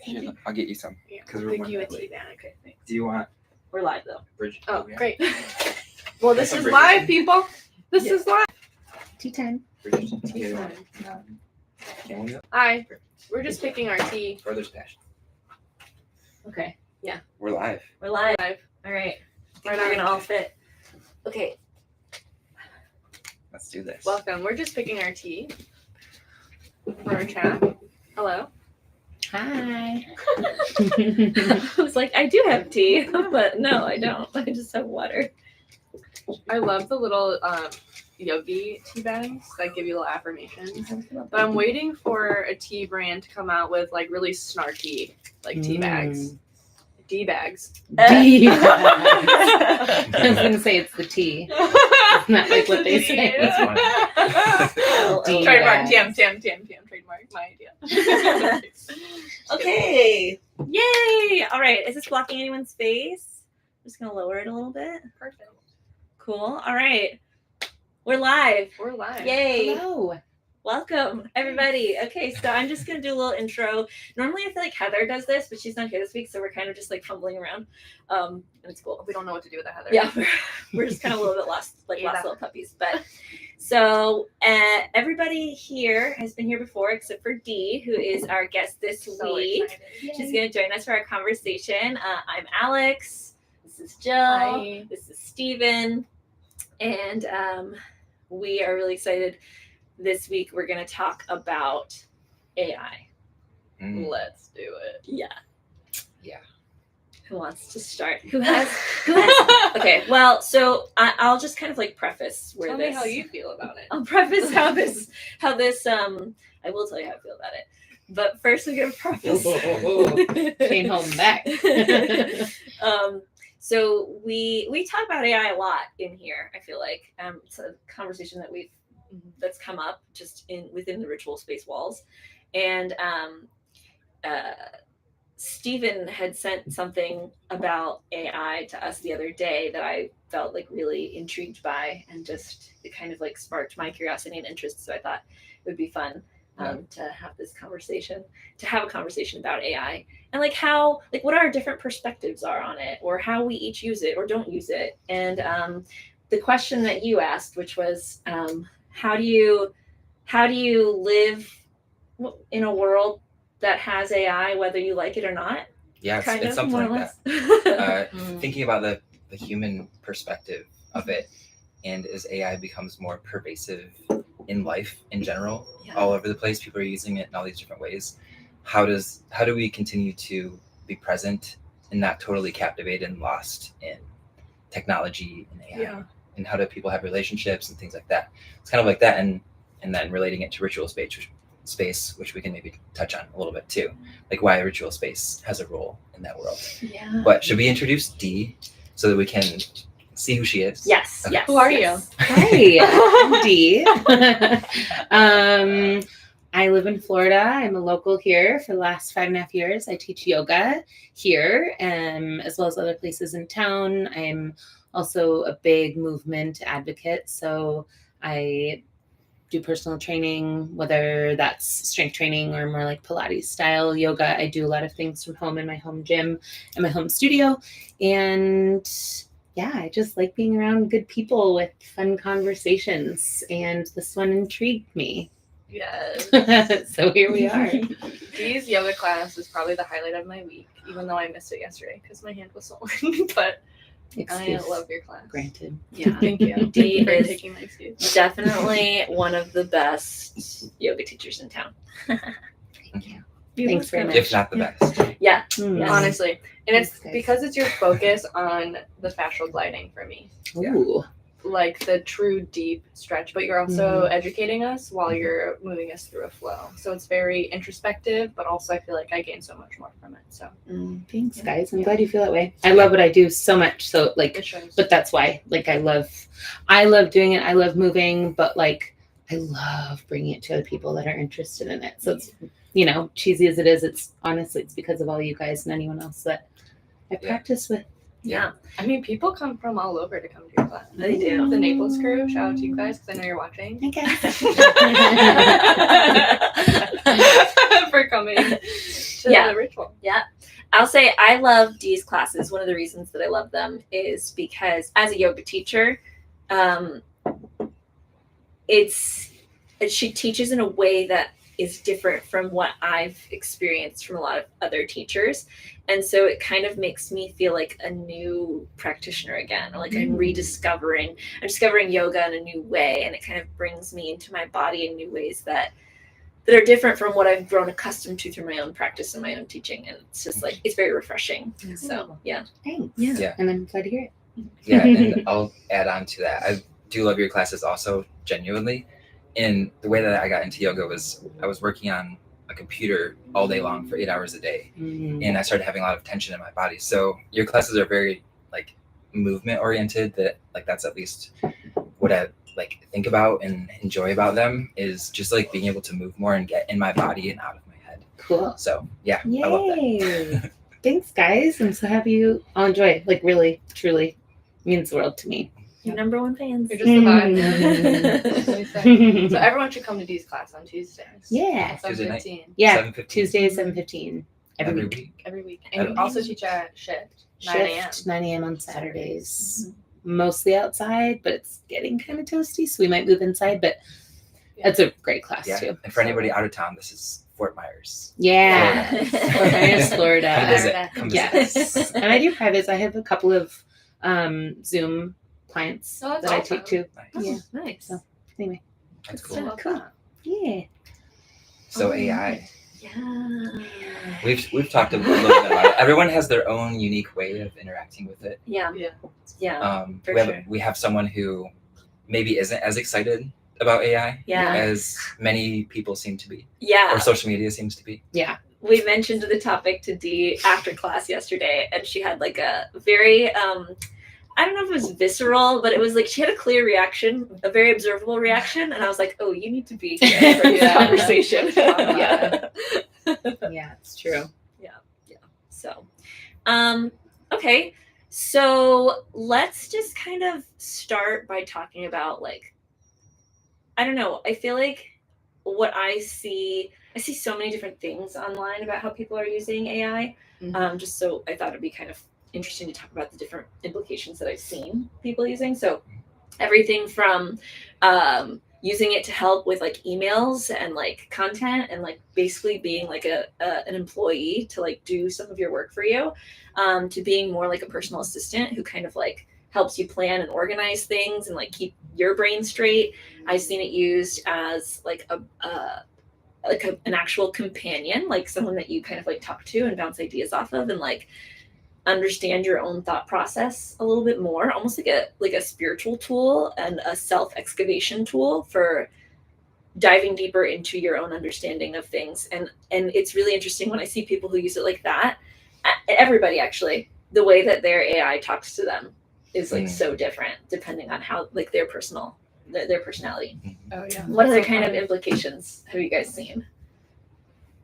Yeah, I'll get you some. Yeah, Because I'll we're pick you a running tea late. bag, I think. Do you want We're live though. Bridget? Oh, yeah. great. Well, this Some is Bridgerton. live, people. This Yeah. is live. Tea time. Bridget, Tea tea time. Can we go? Hi. We're just picking our tea. Brother's passion. Okay. We're live. We're live. Live. All right. Right We're on. gonna all fit. Okay. Let's do this. Welcome. We're just picking our tea for our chat. Hello. Hi. I was like, I do have tea, but no, I don't. I just have water. I love the little yogi tea bags that give you little affirmations. But I'm waiting for a tea brand to come out with like really snarky like tea bags. Tea bags. Tea. I was gonna say it's the tea. It's not like what they say. That's fine. Tea Trademark. bags. TM. Trademark. My idea. Okay. Yay! All right. Is this blocking anyone's face? I'm just gonna lower it a little bit. Perfect. Cool. All right. We're live. We're live. Yay. Hello. Welcome, everybody. Okay, so I'm just going to do a little intro. Normally, I feel like Heather does this, but she's not here this week, so we're kind of just like fumbling around. And it's cool. We don't know what to do with that, Heather. Yeah, we're just kind of a little bit lost, like Yeah. lost little puppies. But so everybody here has been here before, except for Dee, who is our guest this So week. excited. She's going to join us for our conversation. I'm Alex. This is Jill. Hi. This is Steven. And we are really excited. This week, we're going to talk about AI. Mm. Let's do it. Yeah. Yeah. Who wants to start? Who has? Okay. Well, so I'll just kind of like preface where Tell this. me how you feel about it. I'll preface how this. I will tell you how I feel about it. But first, I'm going to preface. She ain't holding back. So we talk about AI a lot in here. I feel like it's a conversation that's come up just within the ritual space walls, and Stephen had sent something about AI to us the other day that I felt like really intrigued by, and just it kind of like sparked my curiosity and interest. So I thought it would be fun to have this conversation, to have a conversation about AI and like how, like what our different perspectives are on it, or how we each use it or don't use it. And the question that you asked, which was, how do you live in a world that has AI, whether you like it or not? Yeah, Kind it's of, something more or like less. that. Mm. Thinking about the human perspective of it, and as AI becomes more pervasive in life in general, Yeah. all over the place, people are using it in all these different ways. How do we continue to be present and not totally captivated and lost in technology and AI? Yeah. And how do people have relationships and things like that? It's kind of like that, and then relating it to ritual space, which we can maybe touch on a little bit too, like why ritual space has a role in that world. Yeah. But should we introduce Dee so that we can see who she is? Yes. Okay. Yes. Who are yes. Hi, I'm Dee. I live in Florida. I'm a local here for the last 5.5 years. I teach yoga here, as well as other places in town. I'm also a big movement advocate. So I do personal training, whether that's strength training or more like Pilates style yoga. I do a lot of things from home in my home gym and my home studio. And yeah, I just like being around good people with fun conversations. And this one intrigued me. Yes. So here we are. Dee's yoga class is probably the highlight of my week, even though I missed it yesterday because my hand was swollen. But Excuse I love your class. granted. Yeah. Thank you. Thank Dee you for is taking my excuse. definitely one of the best yoga teachers in town. Thank you. Thanks very much. If not the best. Yeah. Mm. Yeah. Honestly. And it's Thanks, guys. because it's your focus on the fascial gliding for me. Ooh. Like the true deep stretch, but you're also educating us while you're moving us through a flow. So it's very introspective, but also I feel like I gain so much more from it. So Thanks, guys. I'm glad you feel that way. I love what I do so much. So like, it shows. but that's why, like, I love doing it. I love moving, but like, I love bringing it to other people that are interested in it. So it's, cheesy as it is, it's honestly, it's because of all you guys and anyone else that I practice with Yeah, I mean, people come from all over to come to your class. they do. The Naples crew, shout out to you guys because I know you're watching. Hi guys. For coming to Yeah. the ritual. I'll say I love Dee's classes. One of the reasons that I love them is because as a yoga teacher, she teaches in a way that is different from what I've experienced from a lot of other teachers. And so it kind of makes me feel like a new practitioner again, or like I'm discovering yoga in a new way. And it kind of brings me into my body in new ways that are different from what I've grown accustomed to through my own practice and my own teaching. And it's just like, it's very refreshing. So yeah. Thanks. Yeah. And I'm glad to hear it. Yeah, and I'll add on to that. I do love your classes also, genuinely. And the way that I got into yoga was I was working on a computer all day long for 8 hours a day. And I started having a lot of tension in my body. So your classes are very like movement oriented. That's at least what I like think about and enjoy about them, is just like being able to move more and get in my body and out of my head. Cool. So yeah, I love that. Yay. Thanks, guys. I'm so happy you all enjoy it. Like, really, truly means the world to me. Your number one fans. You're just the vibe. That's what we say. So Yeah. everyone should come to Dee's class on Tuesdays. Yeah. 7:15 Yeah. 7:15 Tuesday at 7:15 every week. every week. And you also teach at Shift, 9 a.m. Shift 9 a.m. on Saturdays. Mostly outside, but it's getting kind of toasty, so we might move inside. But that's a great class Yeah. too. And for anybody out of town, this is Fort Myers. Yeah. Florida. Fort Myers, Florida. Come visit. Florida. Come Yes. visit. And I do privates. I have a couple of Zoom clients Oh, that's that I awesome. take too. Nice. Yeah. Nice. So, anyway. That's I cool. love Cool. that. Yeah. So AI, Yeah. we've talked a little bit about it. Everyone has their own unique way of interacting with it. Yeah. Yeah. Yeah. For we have sure. we have someone who maybe isn't as excited about AI Yeah. as many people seem to be, Yeah. or social media seems to be. We mentioned the topic to Dee after class yesterday, and she had like a very I don't know if it was visceral, but it was like she had a clear reaction, a very observable reaction, and I was like, "Oh, you need to be here for this Yeah. conversation." Yeah. Yeah, it's true. So, okay, so let's just kind of start by talking about like, I don't know. I feel like what I see so many different things online about how people are using AI. Just so I thought it'd be kind of interesting to talk about the different implications that I've seen people using. So everything from using it to help with like emails and like content and like basically being like an employee to like do some of your work for you, to being more like a personal assistant who kind of like helps you plan and organize things and like keep your brain straight. I've seen it used as like an actual companion, like someone that you kind of like talk to and bounce ideas off of and like understand your own thought process a little bit more, almost like a spiritual tool and a self-excavation tool for diving deeper into your own understanding of things. And it's really interesting when I see people who use it like that. Everybody actually, the way that their AI talks to them is like so different depending on how like their personality. Oh yeah. What other So kind of funny. implications have you guys seen?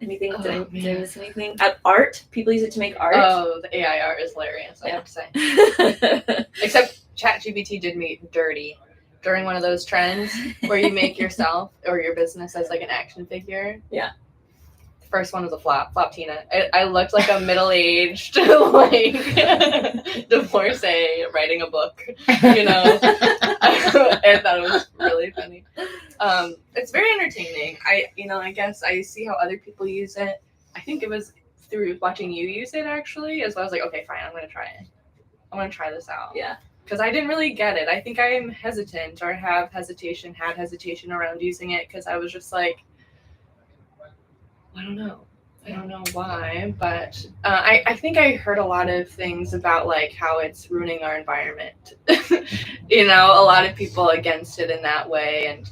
Anything? Oh, Did I man. miss anything? Art. People use it to make art. Oh, the AI art is hilarious. I Yeah. have to say. Except ChatGPT did me dirty during one of those trends where you make yourself or your business as like an action figure. Yeah. The first one was a flop Tina. I looked like a middle-aged like divorcee writing a book, you know. I thought it was really funny. It's very entertaining. I guess I see how other people use it. I think it was through watching you use it actually, as well. I was like, okay, fine, I'm gonna try it. I'm gonna try this out. Yeah. Because I didn't really get it. I think I'm hesitant or had hesitation around using it because I was just like, I don't know why, but I think I heard a lot of things about like how it's ruining our environment. You know, a lot of people against it in that way, and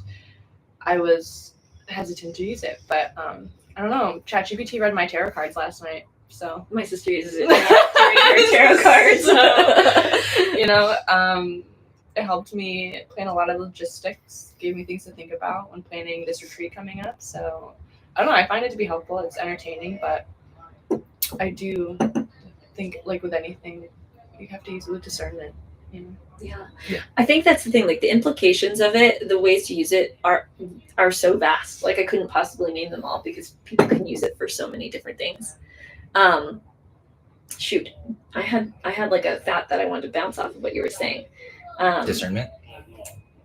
I was hesitant to use it. But I don't know. ChatGPT read my tarot cards last night, so My sister uses it to read her tarot cards. So, you know, it helped me plan a lot of logistics, gave me things to think about when planning this retreat coming up. So I don't know, I find it to be helpful. It's entertaining, but I do think like with anything, you have to use it with discernment. Yeah. Yeah. I think that's the thing. Like the implications of it, the ways to use it are so vast. Like I couldn't possibly name them all because people can use it for so many different things. Shoot, I had like a thought that I wanted to bounce off of what you were saying. Discernment.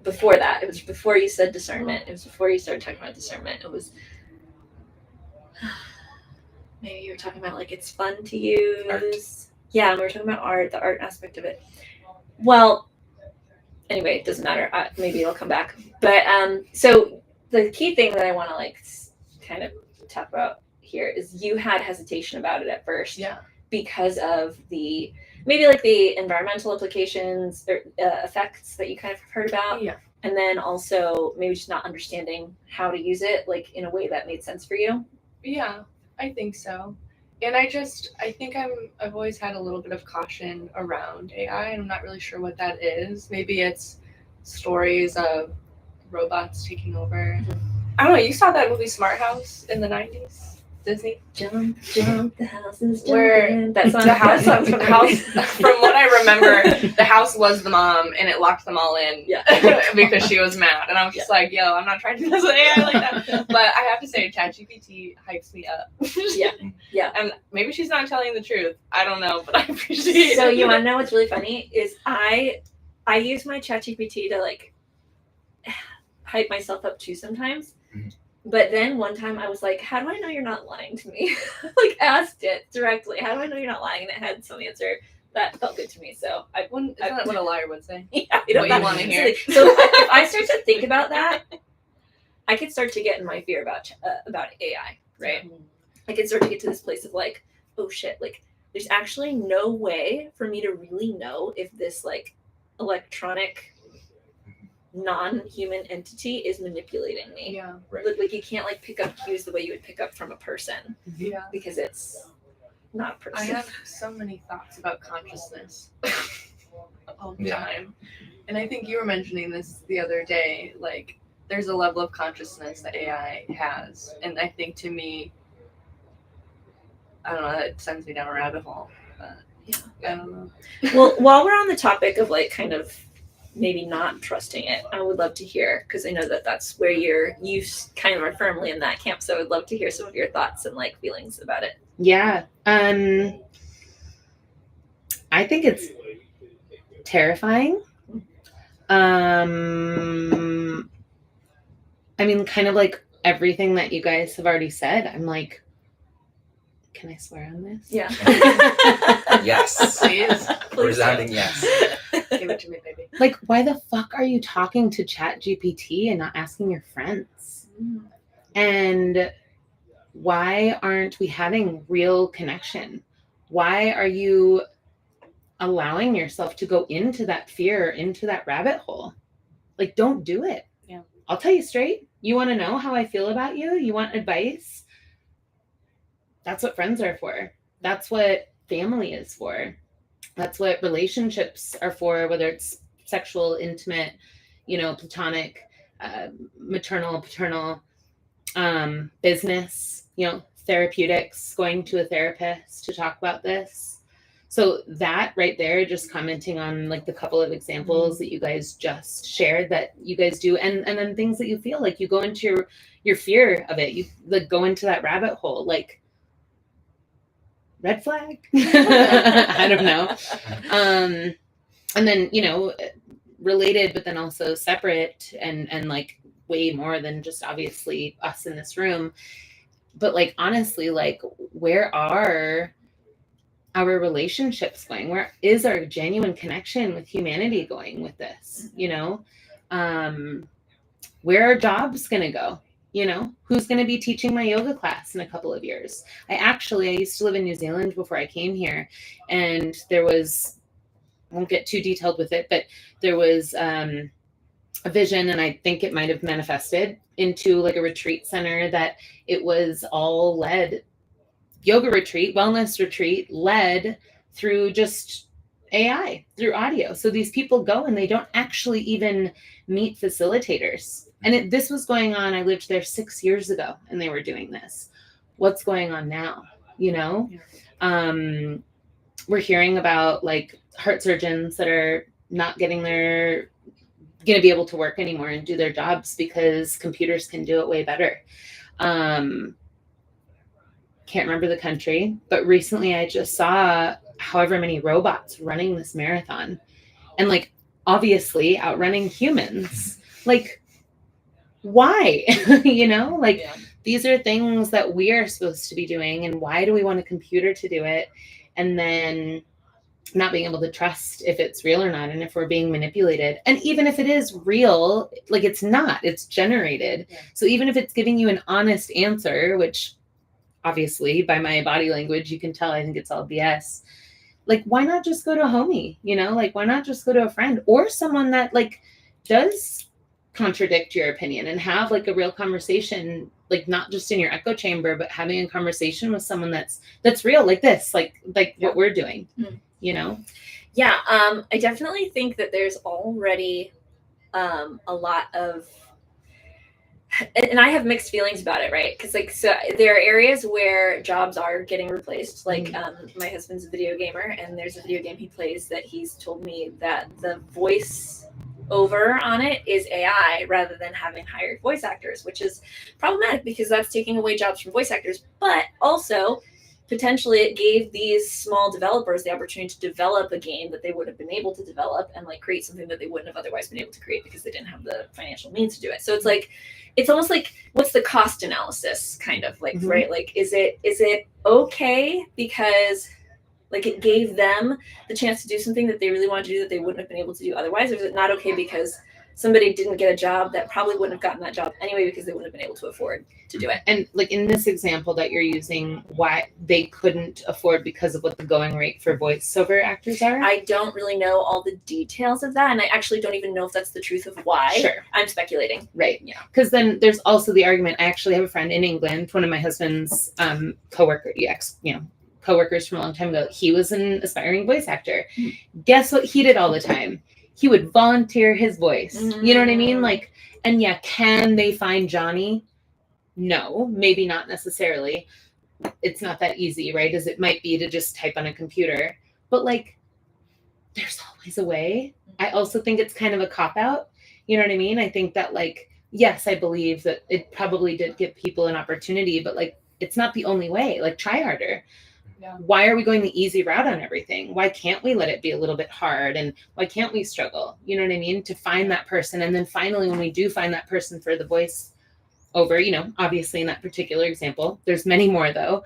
Before that, it was before you said discernment. It was before you started talking about discernment. It was maybe you were talking about like it's fun to use. Art. Yeah, we were talking about art, the art aspect of it. Well, anyway, it doesn't matter. Maybe it'll come back. But so the key thing that I want to like kind of talk about here is you had hesitation about it at first. Yeah. Because of the maybe like the environmental implications or effects that you kind of heard about. Yeah. And then also maybe just not understanding how to use it like in a way that made sense for you. Yeah, I think so. And I think I've always had a little bit of caution around AI, and I'm not really sure what that is. Maybe it's stories of robots taking over. I don't know. You saw that movie Smart House in the 90s? Disney? Jump, the house is Where jumping. That song. The house, from what I remember, the house was the mom, and it locked them all in because she was mad. And I was just like, yo, I'm not trying to do this with AI like that. But I have to say, ChatGPT hypes me up. Yeah. And maybe she's not telling the truth. I don't know, but I appreciate it. So you want to know what's really funny is I use my ChatGPT to like hype myself up too sometimes. Mhm. But then one time I was like, how do I know you're not lying to me? Like asked it directly. How do I know you're not lying? And it had some answer that felt good to me. So Isn't that what a liar would say? yeah, I don't What you wanna hear. So if I start to think about that, I could start to get in my fear about AI, right? I could start to get to this place of like, oh shit, like there's actually no way for me to really know if this like electronic non-human entity is manipulating me. Yeah. Right. Like you can't like pick up cues the way you would pick up from a person Yeah. because it's not a person. I have so many thoughts about consciousness all the Yeah. time. And I think you were mentioning this the other day, like there's a level of consciousness that AI has. And I think to me, I don't know, it sends me down a rabbit hole. But I don't know. Well, while we're on the topic of like kind of maybe not trusting it, I would love to hear, because I know that that's where you kind of are firmly in that camp. So I would love to hear some of your thoughts and like feelings about it. Yeah. I think it's terrifying. I mean, kind of like everything that you guys have already said. I'm like, can I swear on this? Yeah. Yes. Please. Resounding yes. Give it to me, baby. Like, why the fuck are you talking to ChatGPT and not asking your friends? And why aren't we having real connection? Why are you allowing yourself to go into that fear, into that rabbit hole? Like, don't do it. Yeah. I'll tell you straight. You want to know how I feel about you? You want advice? That's what friends are for. That's what family is for. That's what relationships are for, whether it's sexual, intimate, platonic, maternal, paternal, business, therapeutics, going to a therapist to talk about this. So that right there, just commenting on like the couple of examples that you guys just shared that you guys do, and then things that you feel like you go into your fear of it, you like go into that rabbit hole, like red flag. I don't know. And then, related, but then also separate and like way more than just obviously us in this room. But like, honestly, like where are our relationships going? Where is our genuine connection with humanity going with this? Where are jobs going to go? Who's going to be teaching my yoga class in a couple of years? I used to live in New Zealand before I came here, and there was, I won't get too detailed with it, but there was a vision, and I think it might have manifested into like a retreat center that it was all led yoga retreat, wellness retreat, led through just AI, through audio. So these people go and they don't actually even meet facilitators. And this was going on. I lived there 6 years ago and they were doing this. What's going on now? we're hearing about like heart surgeons that are not going to be able to work anymore and do their jobs because computers can do it way better. Can't remember the country, but recently I just saw however many robots running this marathon and like obviously outrunning humans. Like, why? You know, like these are things that we are supposed to be doing, and why do we want a computer to do it? And then not being able to trust if it's real or not, and if we're being manipulated. And even if it is real, like it's not, it's generated. Yeah. So even if it's giving you an honest answer, which obviously by my body language you can tell I think it's all BS, like why not just go to a homie, you know, like why not just go to a friend or someone that like does contradict your opinion and have like a real conversation, like not just in your echo chamber, but having a conversation with someone that's real, like this, like what we're doing. You know? Yeah, I definitely think that there's already a lot of, and I have mixed feelings about it, right? Because like, so there are areas where jobs are getting replaced. Like my husband's a video gamer, and there's a video game he plays that he's told me that the voice over on it is AI rather than having hired voice actors, which is problematic because that's taking away jobs from voice actors, but also potentially it gave these small developers the opportunity to develop a game that they would have been able to develop and like create something that they wouldn't have otherwise been able to create because they didn't have the financial means to do it. So it's like, it's almost like, what's the cost analysis kind of like, right? Like, is it okay because like it gave them the chance to do something that they really wanted to do that they wouldn't have been able to do otherwise? Or is it not okay because somebody didn't get a job that probably wouldn't have gotten that job anyway because they wouldn't have been able to afford to do it? And like in this example that you're using, why they couldn't afford because of what the going rate for voiceover actors are? I don't really know all the details of that, and I actually don't even know if that's the truth of why. Sure. I'm speculating. Right. Yeah. Because then there's also the argument, I actually have a friend in England, one of my husband's coworkers from a long time ago. He was an aspiring voice actor. Guess what he did all the time? He would volunteer his voice. You know what I mean? Like, and yeah, can they find Johnny? No, maybe not necessarily. It's not that easy, right? As it might be to just type on a computer. But like, there's always a way. I also think it's kind of a cop-out. You know what I mean? I think that like, yes, I believe that it probably did give people an opportunity, but like, it's not the only way. Like, try harder. Yeah. Why are we going the easy route on everything? Why can't we let it be a little bit hard? And why can't we struggle? You know what I mean? To find that person. And then finally, when we do find that person for the voice over, you know, obviously in that particular example, there's many more though.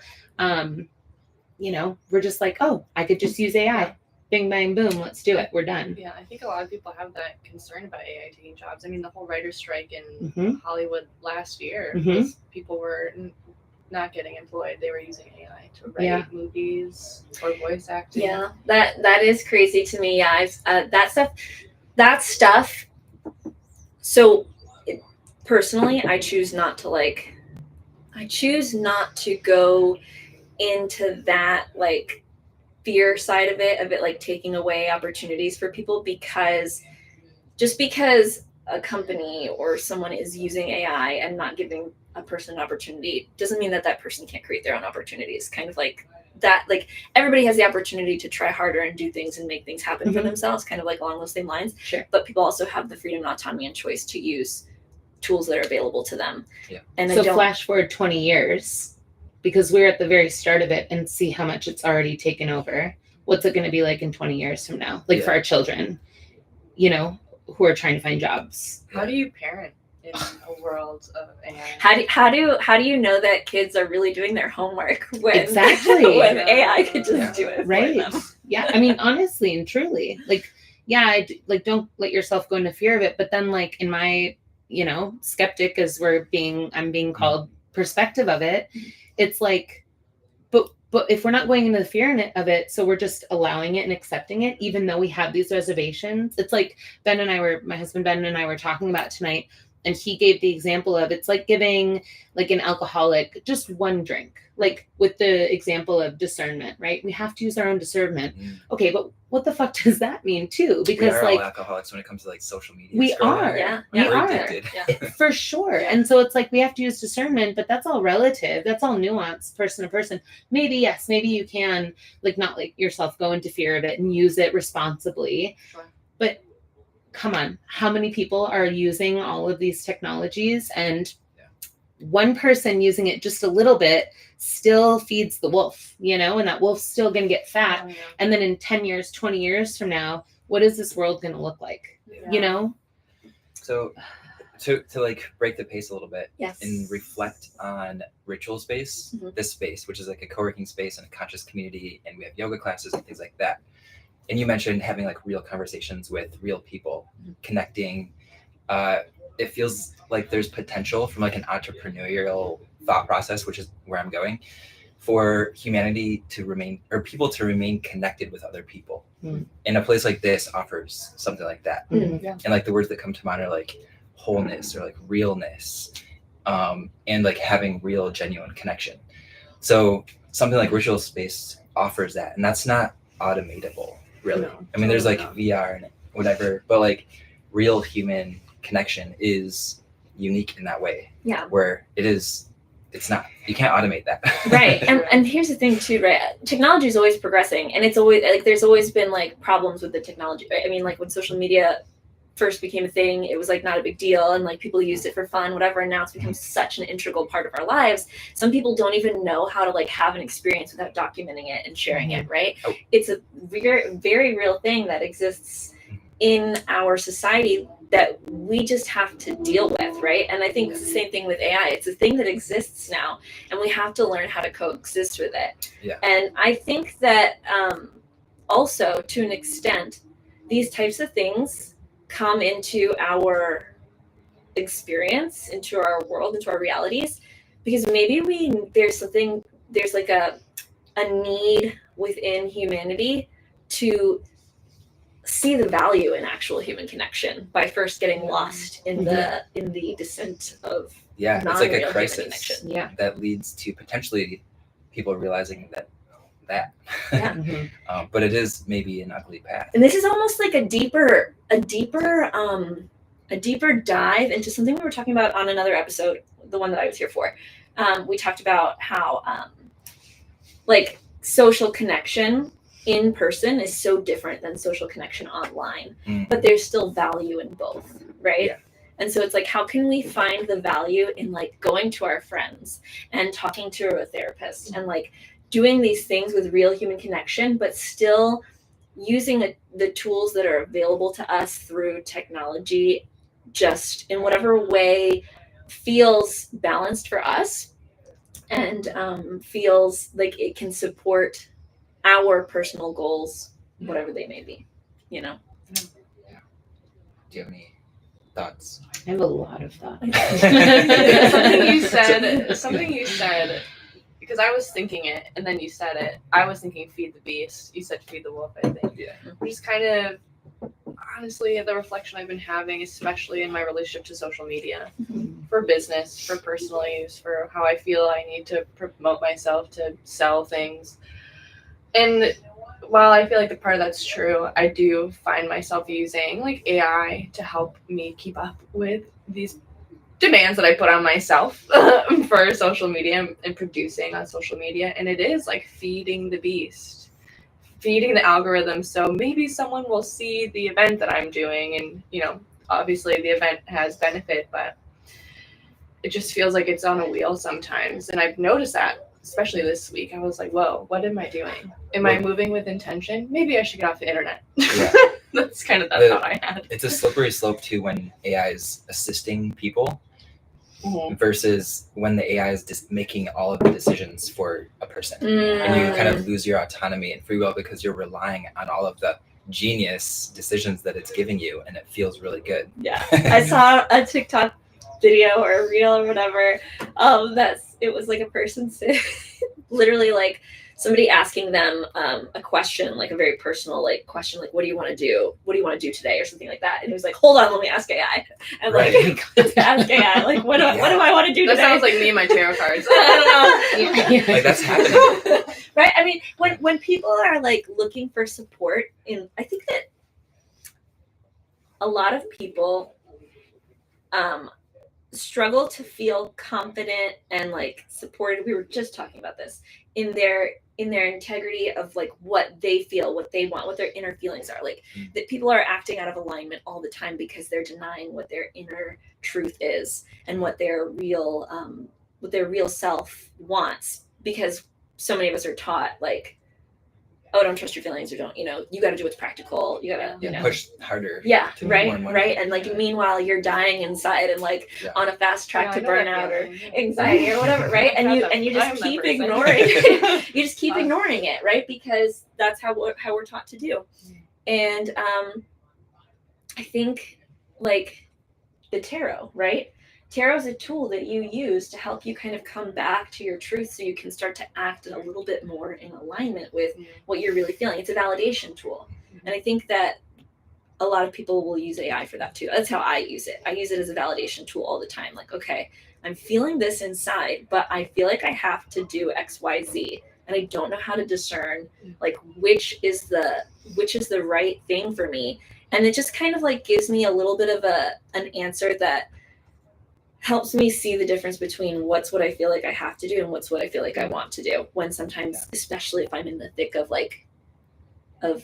You know, we're just like, oh, I could just use AI. Bing, bang, boom. Let's do it. We're done. Yeah, I think a lot of people have that concern about AI taking jobs. I mean, the whole writer's strike in Hollywood last year was people were not getting employed. They were using AI to write movies or voice acting. Yeah, that is crazy to me. Yeah, that stuff. So personally, I choose not to go into that like fear side of it like taking away opportunities for people, because just because a company or someone is using AI and not giving a person an opportunity doesn't mean that person can't create their own opportunities. Kind of like that, like everybody has the opportunity to try harder and do things and make things happen for themselves, kind of like along those same lines. Sure. But people also have the freedom, autonomy, and choice to use tools that are available to them. Yeah. And so flash forward 20 years, because we're at the very start of it, and see how much it's already taken over. What's it going to be like in 20 years from now? Like for our children, you know, who are trying to find jobs. How do you parent in a world of AI? How do you know that kids are really doing their homework when exactly when AI could just do it right for them? Yeah, I mean, honestly and truly, like, yeah, don't let yourself go into fear of it. But then, like, in my, you know, skeptic, as I'm being called, perspective of it, it's like, but if we're not going into the fear of it, so we're just allowing it and accepting it, even though we have these reservations. It's like my husband Ben and I were talking about tonight. And he gave the example of, it's like giving like an alcoholic just one drink, like with the example of discernment, right? We have to use our own discernment. Okay, but what the fuck does that mean too? We Because are like all alcoholics when it comes to like social media. we scrolling. are. Yeah. We We're are. addicted. Yeah. For sure. Yeah. And so it's like we have to use discernment, but that's all relative. That's all nuanced person to person. Maybe, yes, maybe you can like not like yourself go into fear of it and use it responsibly. Sure. But come on, how many people are using all of these technologies? And one person using it just a little bit still feeds the wolf, you know, and that wolf's still going to get fat. Oh, yeah. And then in 10 years, 20 years from now, what is this world going to look like? You know? So to like break the pace a little bit Yes. and reflect on ritual space, Mhm. this space, which is like a co-working space and a conscious community, and we have yoga classes and things like that. And you mentioned having like real conversations with real people, connecting. It feels like there's potential from like an entrepreneurial thought process, which is where I'm going, for humanity to remain, or people to remain connected with other people. Mm. And a place like this offers something like that. Mm. Yeah. And like the words that come to mind are like wholeness or like realness, and like having real genuine connection. So something like ritual space offers that, and that's not automatable really. No, I mean, there's like totally VR and whatever, but like real human connection is unique in that way, Yeah. where it's not, you can't automate that. Right. And here's the thing too, right? Technology is always progressing, and it's always like there's always been like problems with the technology. Right? I mean, like when social media first became a thing, it was like not a big deal, and like people used it for fun, whatever. And now it's become such an integral part of our lives. Some people don't even know how to like have an experience without documenting it and sharing it. Right? Oh. It's a very, very real thing that exists in our society that we just have to deal with, right? And I think it's the same thing with AI. It's a thing that exists now, and we have to learn how to coexist with it. Yeah. And I think that also, to an extent, these types of things come into our experience, into our world, into our realities, because maybe there's like a need within humanity to see the value in actual human connection by first getting lost in the descent of Yeah, it's like non-real a human crisis connection. Yeah. that leads to potentially people realizing that. Yeah. Mhm. But it is maybe an ugly path. And this is almost like a deeper dive into something we were talking about on another episode, the one that I was here for. We talked about how like social connection in person is so different than social connection online, but there's still value in both, right? Yeah. And so it's like, how can we find the value in like going to our friends and talking to a therapist and like doing these things with real human connection, but still using the tools that are available to us through technology, just in whatever way feels balanced for us and feels like it can support our personal goals, whatever they may be, you know? Do you have any thoughts? I have a lot of thoughts. something you said, because I was thinking it, and then you said it. I was thinking feed the beast. You said feed the wolf, I think. Yeah. Which is kind of, honestly, the reflection I've been having, especially in my relationship to social media, for business, for personal use, for how I feel I need to promote myself, to sell things. And while I feel like the part of that's true, I do find myself using like AI to help me keep up with these demands that I put on myself for social media and producing on social media. And it is like feeding the beast, feeding the algorithm. So maybe someone will see the event that I'm doing, and, you know, obviously the event has benefit, but it just feels like it's on a wheel sometimes. And I've noticed that, especially this week. I was like, whoa, what am I doing? Am I moving with intention? Maybe I should get off the internet. Yeah. That's kind of the thought I had. It's a slippery slope too when AI is assisting people Mhm. versus when the AI is just making all of the decisions for a person. And you kind of lose your autonomy and free will because you're relying on all of the genius decisions that it's giving you, and it feels really good. Yeah. I saw a TikTok video or a reel or whatever. It was like a person literally like somebody asking them a question, like a very personal like question, like what do you want to do? What do you want to do today, or something like that? And he was like, hold on, let me ask AI. And like to ask AI, like what do I want to do That today? sounds like me and my tarot cards. I don't know. Like, that's happening. Right? I mean, when people are like looking for support I think that a lot of people struggle to feel confident and like supported. We were just talking about this in their integrity of like what they feel, what they want, what their inner feelings are. Like that people are acting out of alignment all the time because they're denying what their inner truth is and what their real self wants, because so many of us are taught like, oh, don't trust your feelings, or don't, you got to do what's practical. You got to, Push harder. Yeah, to make more right, money. right. And like, meanwhall, you're dying inside and like on a fast track to burnout or feeling. anxiety or whatever, right? And you I'm just that keep person. ignoring, you just keep ignoring it, right? Because that's how we're taught to do. And I think like the tarot, right? Tarot is a tool that you use to help you kind of come back to your truth, so you can start to act a little bit more in alignment with what you're really feeling. It's a validation tool. And I think that a lot of people will use AI for that too. That's how I use it. I use it as a validation tool all the time. Like, okay, I'm feeling this inside, but I feel like I have to do X, Y, Z. And I don't know how to discern like which is the right thing for me. And it just kind of like gives me a little bit of an answer that helps me see the difference between what's what I feel like I have to do and what's what I feel like I want to do. When sometimes, especially if I'm in the thick of like the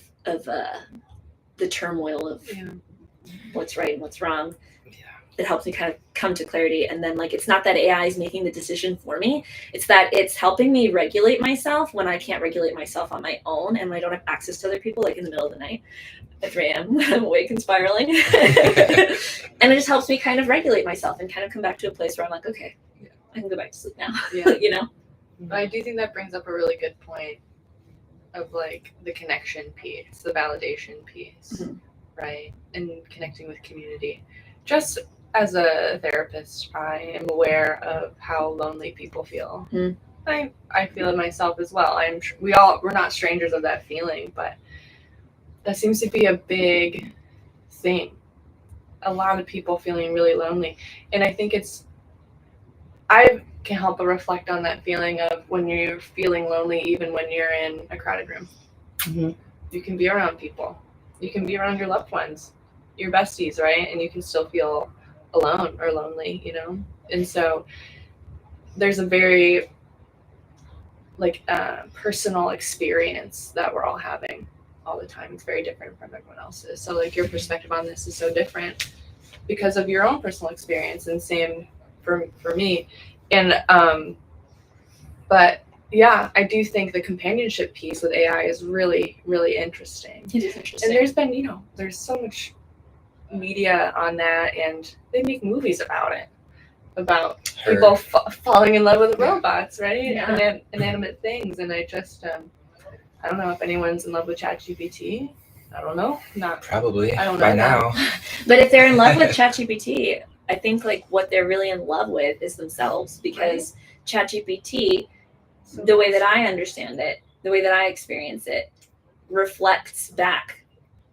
turmoil of what's right and what's wrong, it helps me kind of come to clarity. And then like, it's not that AI is making the decision for me, it's that it's helping me regulate myself when I can't regulate myself on my own, and when I don't have access to other people, like in the middle of the night at 3 a.m. when I'm awake and spiraling. And it just helps me kind of regulate myself and kind of come back to a place where I'm like, okay, I can go back to sleep now. But I do think that brings up a really good point of like the connection piece, the validation piece, right? And connecting with community. Just as a therapist, I am aware of how lonely people feel. I feel it myself as well. We're not strangers of that feeling, but that seems to be a big thing. A lot of people feeling really lonely. And I think I can help but reflect on that feeling of when you're feeling lonely, even when you're in a crowded room. You can be around people. You can be around your loved ones, your besties, right? And you can still feel alone or lonely, And so there's a very personal experience that we're all having all the time. It's very different from everyone else's. So like your perspective on this is so different because of your own personal experience, and same for me. And but yeah, I do think the companionship piece with AI is really, really interesting. It is interesting. And there's been, there's so much media on that, and they make movies about it, about people falling in love with robots, right? Yeah. Inanimate things. And I just, I don't know if anyone's in love with ChatGPT. I don't know. Not probably I don't know by now. But if they're in love with ChatGPT, I think like what they're really in love with is themselves, because ChatGPT, the way that I understand it, the way that I experience it, reflects back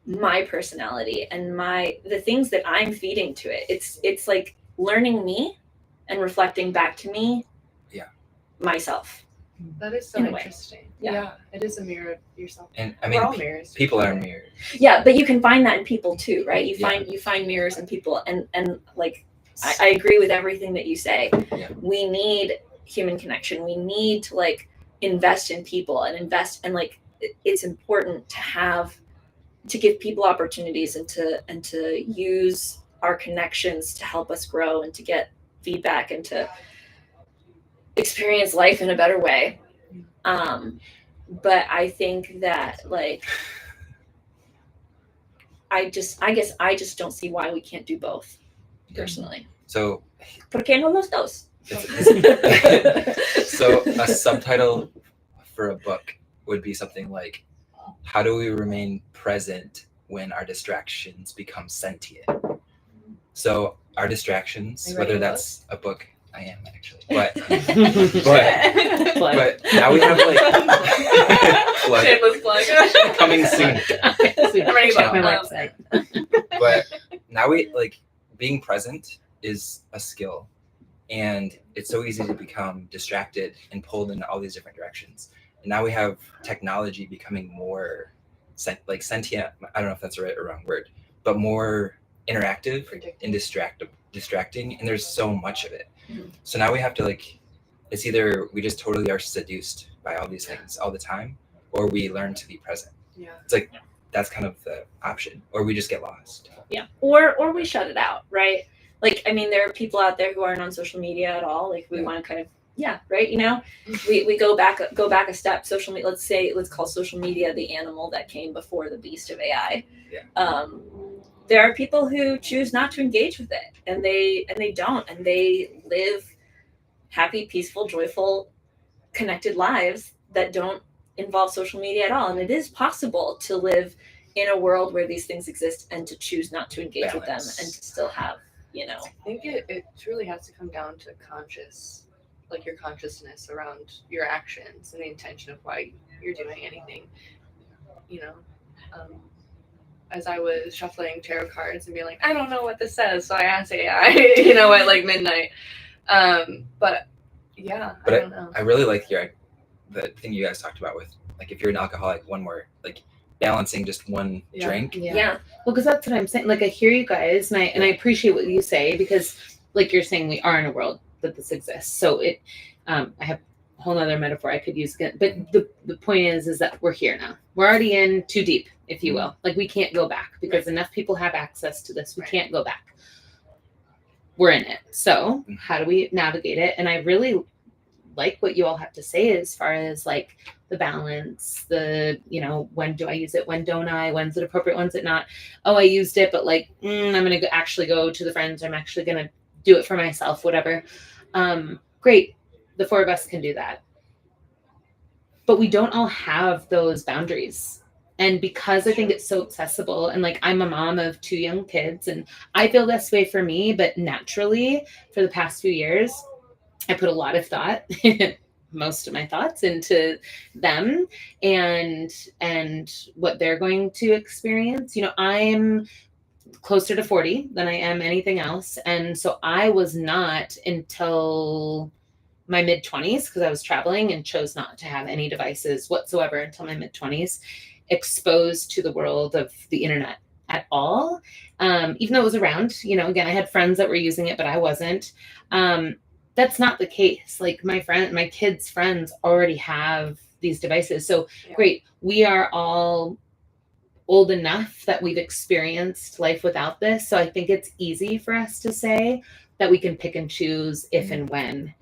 my personality and the things that I'm feeding to it. It's like learning me and reflecting back to me myself. That is so In a way. interesting. Yeah. It is a mirror of yourself. And I We're all mean, mirrors. people are mirrors. Yeah, but you can find that in people too, right? You Yeah. find mirrors in people, and like I agree with everything that you say. Yeah. We need human connection. We need to like invest in people and like it's important to give people opportunities and to use our connections to help us grow and to get feedback and to experience life in a better way. But I think that like I guess I just don't see why we can't do both personally. So ¿Por qué no los dos? So a subtitle for a book would be something like, how do we remain present when our distractions become sentient? So our distractions, Are you whether writing a that's a book, I am actually, but now we have like plug Shameless plug. coming soon. I'm ready to Check my plug. website. But now we like being present is a skill, and it's so easy to become distracted and pulled in all these different directions. And now we have technology becoming more like sentient. I don't know if that's the right or wrong word, but more interactive and distracting. And there's so much of it. Mhm. So now we have to like, it's either we just totally are seduced by all these things all the time, or we learn to be present. Yeah. It's like that's kind of the option, or we just get lost. Yeah. Or we shut it out, right? Like, I mean, there are people out there who aren't on social media at all. Like, we want to kind of, right? You know, we go back a step. Social media. Let's call social media the animal that came before the beast of AI. Yeah. There are people who choose not to engage with it, and they don't, and they live happy, peaceful, joyful, connected lives that don't involve social media at all. And it is possible to live in a world where these things exist and to choose not to engage with them and to still have, I think it truly has to come down to your consciousness around your actions and the intention of why you're doing anything. As I was shuffling tarot cards and being like, I don't know what this says, so I asked AI, at like midnight. But yeah, But I don't know. I really like the thing you guys talked about with like if you're an alcoholic, one more like balancing just one Yeah. drink. Yeah. Well, because that's what I'm saying. Like, I hear you guys, and I appreciate what you say, because, like you're saying, we are in a world that this exists. So I have a whole other metaphor I could use again. But the point is that we're here now. We're already in too deep, if you will. Like, we can't go back because enough people have access to this. We can't go back. We're in it. So how do we navigate it? And I really like what you all have to say as far as like the balance, when do I use it? When don't I? When's it appropriate? When's it not? Oh, I used it, but like, I'm going to actually go to the friends. I'm actually going to do it for myself, whatever. Great. The four of us can do that. But we don't all have those boundaries. And because I think it's so accessible, and like I'm a mom of 2 young kids, and I feel this way for me, but naturally for the past few years, I put a lot of thought, most of my thoughts into them and what they're going to experience. I'm closer to 40 than I am anything else. And so I was not until my mid-20s, because I was traveling and chose not to have any devices whatsoever until my mid-20s, exposed to the world of the internet at all. Even though it was around, again, I had friends that were using it, but I wasn't. That's not the case. Like my kids' friends already have these devices. So great. We are all old enough that we've experienced life without this. So I think it's easy for us to say that we can pick and choose if and when.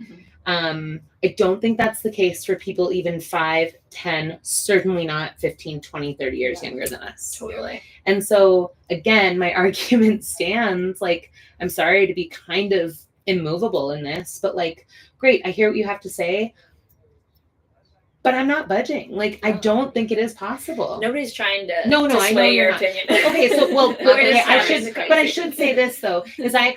I don't think that's the case for people even 5, 10, certainly not 15, 20, 30 years younger than us. Totally. And so again, my argument stands, like, I'm sorry to be kind of immovable in this, but like, great, I hear what you have to say, but I'm not budging. Like, I don't think it is possible. Nobody's trying to No, to I know sway you're your not. opinion. Okay, so I should say this though, is I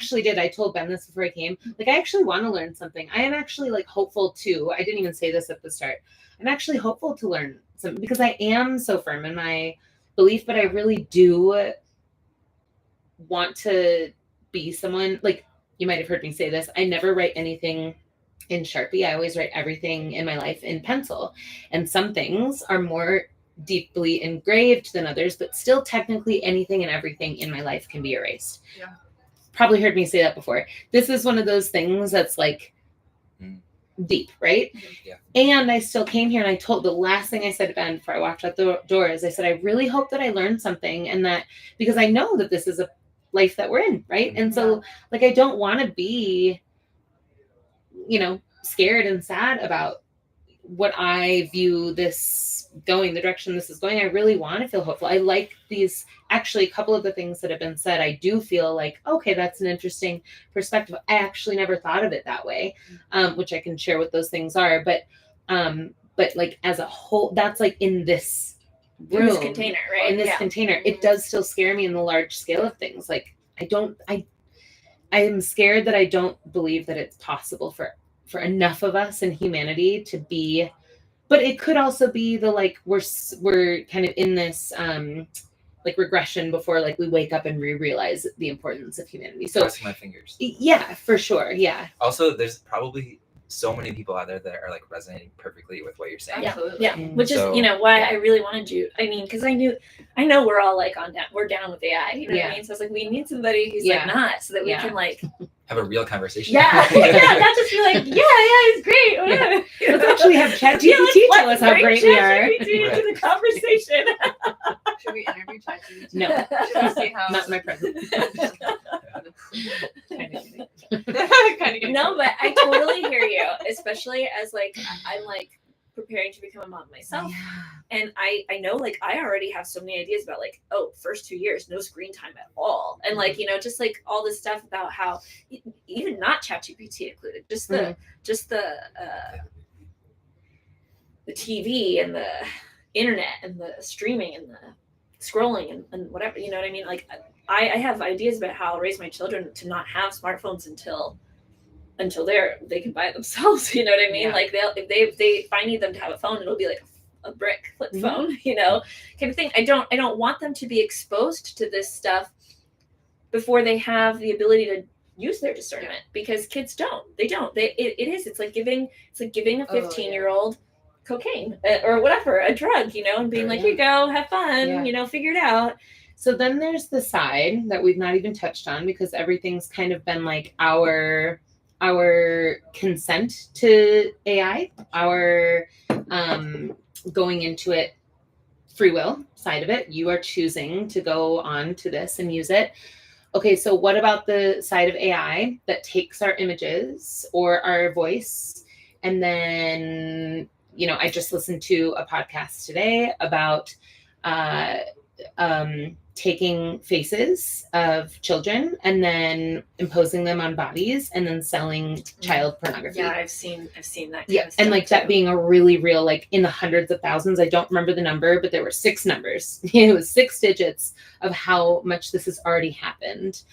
told Ben this before I came. Like, I actually want to learn something. I am actually like hopeful too. I didn't even say this at the start. I'm actually hopeful to learn something because I am so firm in my belief, but I really do want to be someone, like, you might have heard me say this. I never write anything in Sharpie. I always write everything in my life in pencil. And some things are more deeply engraved than others, but still technically anything and everything in my life can be erased. Yeah. Probably heard me say that before. This is one of those things that's like deep, right? Yeah. And I still came here and I told, the last thing I said to Ben before I walked out the door is I said, I really hope that I learned something, and that because I know that this is a life that we're in, right? And so like, I don't want to be, scared and sad about what I view this going, the direction this is going. I really want to feel hopeful. I like these, actually, a couple of the things that have been said. I do feel like, okay, that's an interesting perspective. I actually never thought of it that way, which I can share what those things are. But like as a whole, that's like in this room, in this container, right? In this container, it does still scare me in the large scale of things. Like, I'm scared that I don't believe that it's possible for enough of us in humanity to be, but it could also be the like we're kind of in this like regression before like we wake up and we realize the importance of humanity. So Crossing my fingers. yeah, for sure. Yeah. Also, there's probably so many people out there that are like resonating perfectly with what you're saying. Absolutely. Yeah, which is So- why I really wanted you. I mean, because I know we're all like we're down with AI. You know what Yeah. I mean? So it's like we need somebody who's Yeah. like not, so that we Yeah. can like Have a real conversation. not just be like it's great. Whatever. Let's actually have ChatGPT tell us how bring great we are. ChatGPT into the conversation. Should we interview ChatGPT? No, Should we see how? not in my presence. Kind of kidding. No, but I totally hear you, especially as like I'm like preparing to become a mom myself. And I know like I already have so many ideas about like, first 2 years, no screen time at all. And like, just like all this stuff about how even not ChatGPT included, just the TV and the internet and the streaming and the scrolling and whatever, you know what I mean? Like I have ideas about how I'll raise my children to not have smartphones until they can buy it themselves. You know what I mean? Yeah. Like if I need them to have a phone, it'll be like a brick flip phone, kind of thing. I don't want them to be exposed to this stuff before they have the ability to use their discernment, because kids don't. It's like giving a 15-year-old cocaine or whatever, a drug, and being like, here you go, have fun, figure it out. So then there's the side that we've not even touched on, because everything's kind of been like our consent to AI, our going into it, free will side of it. You are choosing to go on to this and use it. Okay, so what about the side of AI that takes our images or our voice, and then I just listened to a podcast today about taking faces of children and then imposing them on bodies and then selling child pornography. Yeah, I've seen that. Yeah, and like that being a really real, like in the hundreds of thousands. I don't remember the number, but there were 6 numbers. It was 6 digits of how much this has already happened,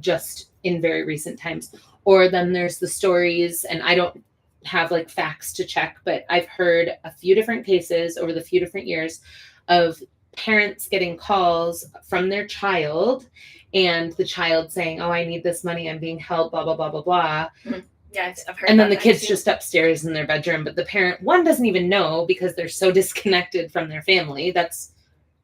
just in very recent times. Or then there's the stories, and I don't have like facts to check, but I've heard a few different cases over the few different years of parents getting calls from their child, and the child saying, I need this money, I'm being held, blah, blah, blah, blah, blah. Yeah, I've heard. And then the that kid's too. just upstairs in their bedroom, but the parent, one, doesn't even know because they're so disconnected from their family. That's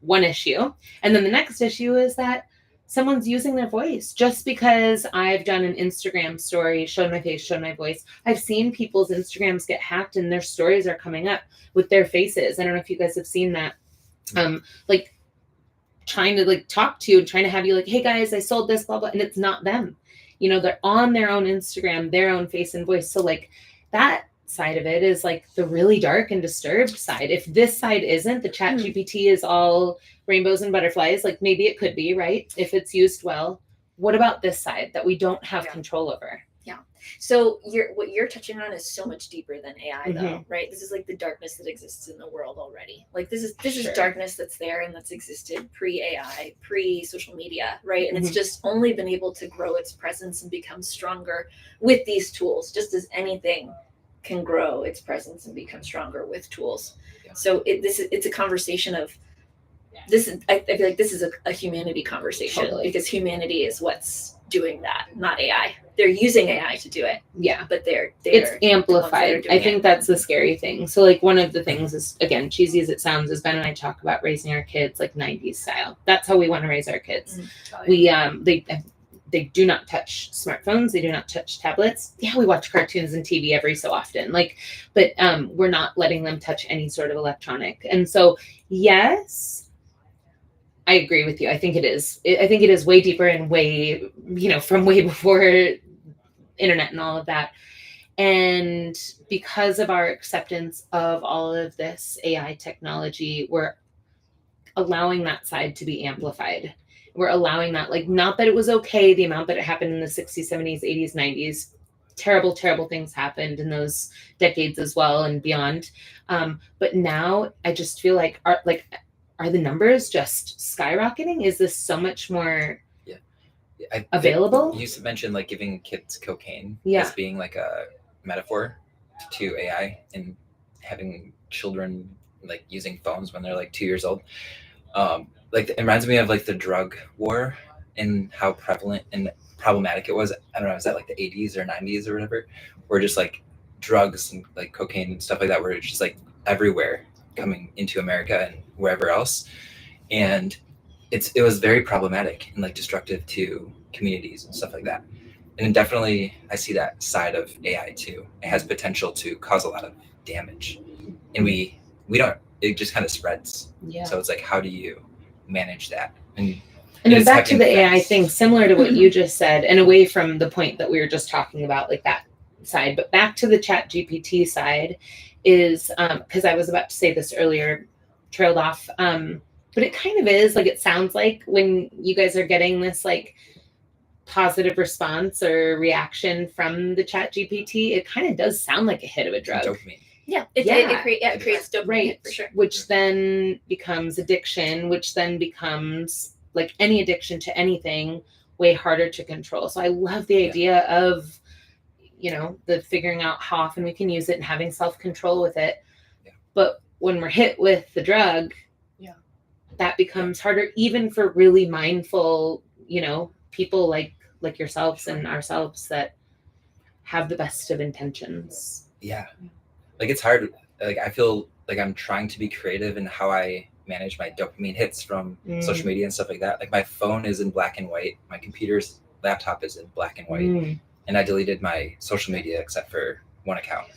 one issue. And then the next issue is that someone's using their voice. Just because I've done an Instagram story, showed my face, showed my voice, I've seen people's Instagrams get hacked and their stories are coming up with their faces. I don't know if you guys have seen that. Like trying to like talk to you and trying to have you like, hey guys, I sold this, blah, blah. And it's not them. They're on their own Instagram, their own face and voice. So like that side of it is like the really dark and disturbed side. If this side isn't, the ChatGPT is all rainbows and butterflies, like maybe it could be, right? If it's used well. What about this side that we don't have control over? So what you're touching on is so much deeper than AI, though, right? This is like the darkness that exists in the world already. Like this is darkness that's there and that's existed pre-AI, pre-social media, right? And it's just only been able to grow its presence and become stronger with these tools, just as anything can grow its presence and become stronger with tools. Yeah. So it's a conversation of this. I feel like this is a humanity conversation, because humanity is what's doing that, not AI. They're using AI to do it. Yeah. But it's amplified. I think that's the scary thing. So like one of the things is, again, cheesy as it sounds, is Ben and I talk about raising our kids like 90s style. That's how we want to raise our kids. We they do not touch smartphones, they do not touch tablets. Yeah, we watch cartoons and TV every so often. But we're not letting them touch any sort of electronic. And so yes, I agree with you. I think it is. I think it is way deeper and way, from way before internet and all of that. And because of our acceptance of all of this AI technology, we're allowing that side to be amplified. We're allowing that, like, not that it was okay, the amount that it happened in the 60s, 70s, 80s, 90s. Terrible, terrible things happened in those decades as well and beyond. But now I just feel like are the numbers just skyrocketing? Is this so much more I think available. You mentioned like giving kids cocaine Yeah. as being like a metaphor to AI and having children like using phones when they're like 2 years old. Like it reminds me of like the drug war and how prevalent and problematic it was. I don't know, is that like the 80s or 90s or whatever, where just like drugs and like cocaine and stuff like that were just like everywhere coming into America and wherever else. And it was very problematic and like destructive to communities and stuff like that. And definitely I see that side of AI too. It has potential to cause a lot of damage. And we don't, it just kind of spreads. Yeah. So it's like, how do you manage that? And then it's back to the having AI effects. thing, similar to what you just said, and away from the point that we were just talking about, like that side, but back to the Chat GPT side is, because I was about to say this earlier, trailed off, but it kind of is, like it sounds like when you guys are getting this like positive response or reaction from the Chat GPT, it kind of does sound like a hit of a drug. Dopamine. It creates dopamine Right, for sure. which then becomes addiction, which then becomes like any addiction to anything way harder to control. So I love the idea of, you know, the figuring out how often we can use it and having self-control with it. Yeah. But when we're hit with the drug, that becomes harder, even for really mindful, you know, people like yourselves and ourselves that have the best of intentions. Yeah. Like it's hard. Like I feel like I'm trying to be creative in how I manage my dopamine hits from social media and stuff like that. Like my phone is in black and white. My computer's laptop is in black and white. And I deleted my social media except for one account.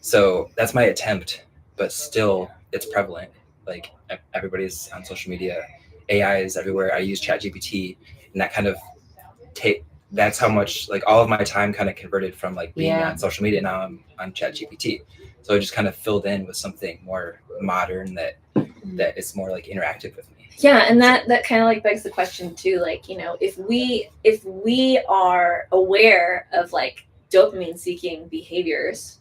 So that's my attempt, but still it's prevalent. Like everybody's on social media. AI is everywhere. I use ChatGPT, and that kind of that's how much like all of my time kind of converted from like being on social media. Now I'm on ChatGPT. So I just kind of filled in with something more modern that is more like interactive with me. Yeah, and that kind of like begs the question too, like, you know, if we are aware of like dopamine seeking behaviors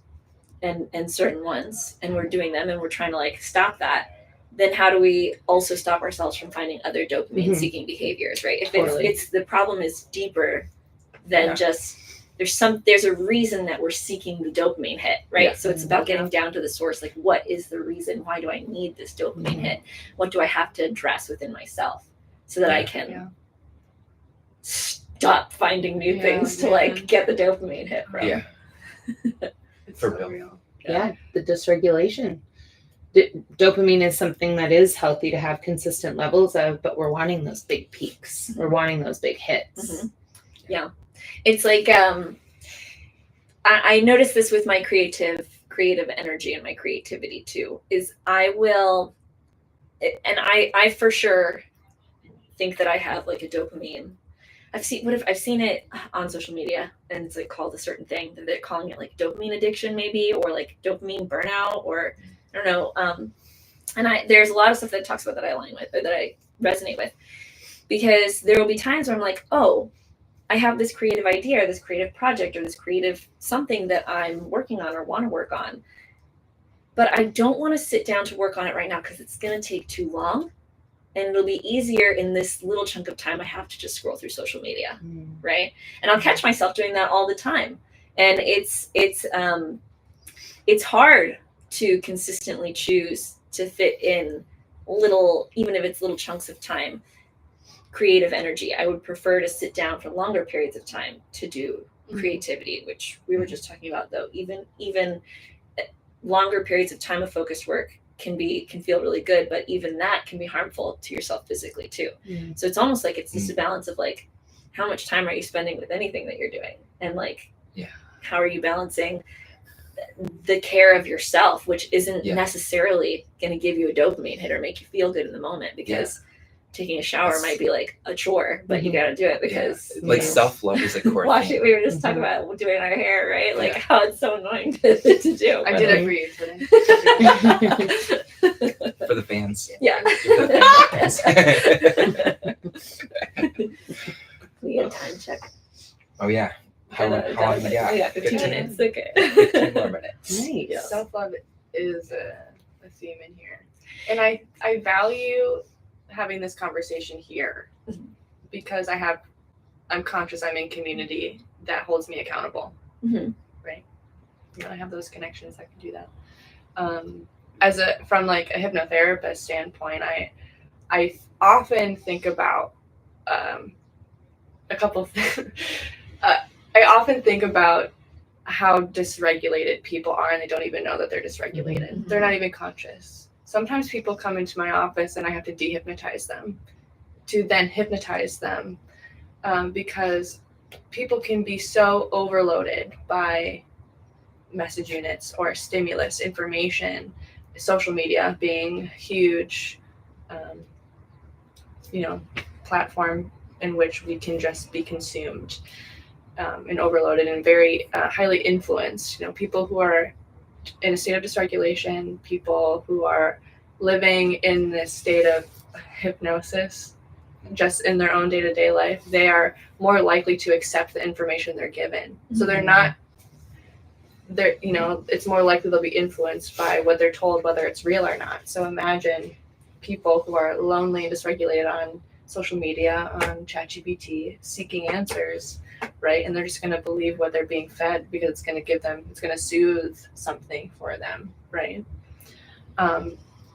and certain ones, and we're doing them and we're trying to like stop that, then how do we also stop ourselves from finding other dopamine seeking behaviors, right? If it's the problem is deeper than just there's a reason that we're seeking the dopamine hit, right? So it's about getting down to the source, like what is the reason? Why do I need this dopamine hit? What do I have to address within myself so that I can stop finding new things to like get the dopamine hit from? Yeah. It's For so real. real. Yeah, the dysregulation. Dopamine is something that is healthy to have consistent levels of, but we're wanting those big peaks. We're wanting those big hits. Yeah. It's like I notice this with my creative energy and my creativity too, is I will, and I for sure think that I have like a dopamine. I've seen it on social media, and it's like called a certain thing. They're calling it like dopamine addiction maybe, or like dopamine burnout, or I don't know. And there's a lot of stuff that talks about that I align with or that I resonate with, because there will be times where I'm like, oh, I have this creative idea or this creative project or this creative something that I'm working on or want to work on, but I don't want to sit down to work on it right now because it's going to take too long, and it'll be easier in this little chunk of time I have to just scroll through social media, right? And I'll catch myself doing that all the time, and it's hard to consistently choose to fit in little, even if it's little chunks of time, creative energy. I would prefer to sit down for longer periods of time to do creativity, which we were just talking about, though. Even longer periods of time of focused work can feel really good, but even that can be harmful to yourself physically too. So it's almost like it's just a balance of like, how much time are you spending with anything that you're doing, and like how are you balancing the care of yourself, which isn't necessarily going to give you a dopamine hit or make you feel good in the moment, because taking a shower might be like a chore, but you got to do it because like self-love is a core wash thing. it. We were just talking about doing our hair, right? Like how it's so annoying to do. I did it for you today. For the fans. Yeah. We got a time check. Oh yeah. How long we got? Yeah, 15 minutes. Okay. 15 more minutes. Nice. Self-love is a theme in here, and I value having this conversation here because I have I'm conscious I'm in community that holds me accountable. Mhm. Right. I have those connections that can do that. From like a hypnotherapist standpoint, I often think about a couple of things. I often think about how dysregulated people are, and they don't even know that they're dysregulated. Mhm. They're not even conscious. Sometimes people come into my office and I have to dehypnotize them to then hypnotize them, because people can be so overloaded by message units or stimulus information, social media being huge, platform in which we can just be consumed and overloaded and very highly influenced. People who are in a state of dysregulation, people who are living in this state of hypnosis, just in their own day-to-day life, they are more likely to accept the information they're given. So it's more likely they'll be influenced by what they're told, whether it's real or not. So imagine people who are lonely and dysregulated on social media, on ChatGPT, seeking answers, right? And they're just going to believe what they're being fed because it's going to soothe something for them, right?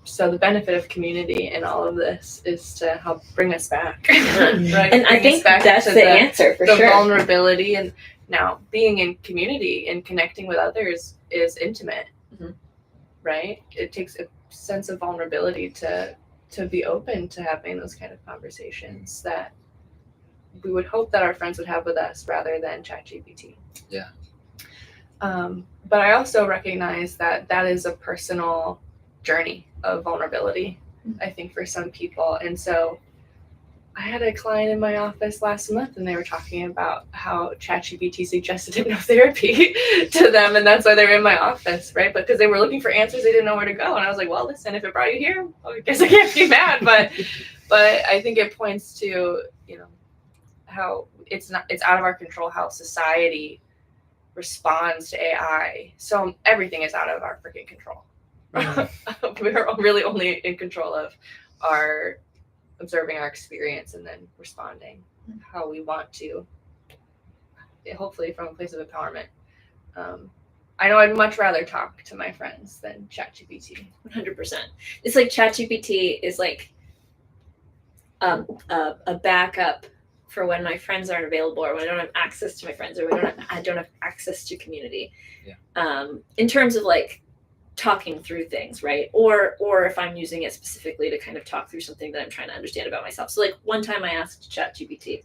So the benefit of community in all of this is to help bring us back, right? And I think that's the answer for sure. Vulnerability, and now being in community and connecting with others is intimate, right? It takes a sense of vulnerability to be open to having those kind of conversations that we would hope that our friends would have with us rather than ChatGPT. Yeah. But I also recognize that is a personal journey of vulnerability, I think, for some people. And so I had a client in my office last month and they were talking about how ChatGPT suggested hypnotherapy to them, and that's why they were in my office, right? Because they were looking for answers, they didn't know where to go. And I was like, well, listen, if it brought you here, I guess I can't be mad. But I think it points to, how it's out of our control how society responds to AI. So everything is out of our freaking control. We're really only in control of our observing our experience and then responding how we want to, hopefully from a place of empowerment. I know I'd much rather talk to my friends than ChatGPT. 100%. It's like ChatGPT is like a backup for when my friends aren't available, or when I don't have access to my friends, or when I don't have access to community. Yeah. In terms of like talking through things, right? Or if I'm using it specifically to kind of talk through something that I'm trying to understand about myself. So like one time I asked ChatGPT,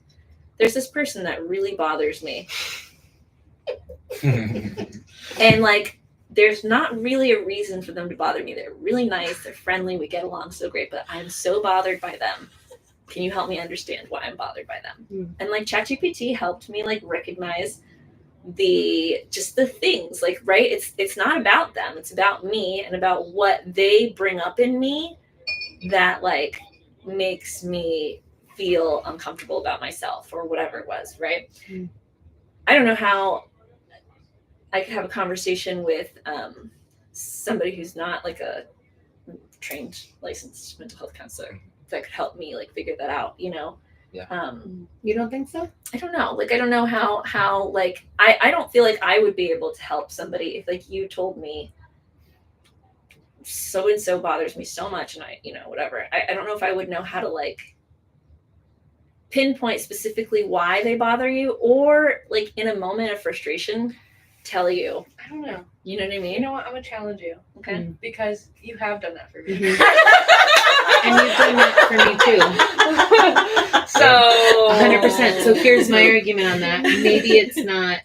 there's this person that really bothers me. And like, there's not really a reason for them to bother me. They're really nice, they're friendly, we get along so great, but I'm so bothered by them. Can you help me understand why I'm bothered by them? And like ChatGPT helped me like recognize the things, like, right? It's not about them, it's about me and about what they bring up in me that like makes me feel uncomfortable about myself or whatever it was, right? I don't know how I could have a conversation with somebody who's not like a trained licensed mental health counselor that could help me like figure that out, Yeah. You don't think so? I don't know. Like, I don't know how like, I don't feel like I would be able to help somebody if like you told me so-and-so bothers me so much and I, whatever. I don't know if I would know how to like pinpoint specifically why they bother you, or like in a moment of frustration, tell you. I don't know. You know what I mean? You know what? I'm gonna challenge you. Okay. Because you have done that for me. And you've done that for me too. So 100%. So here's my argument on that. Maybe it's not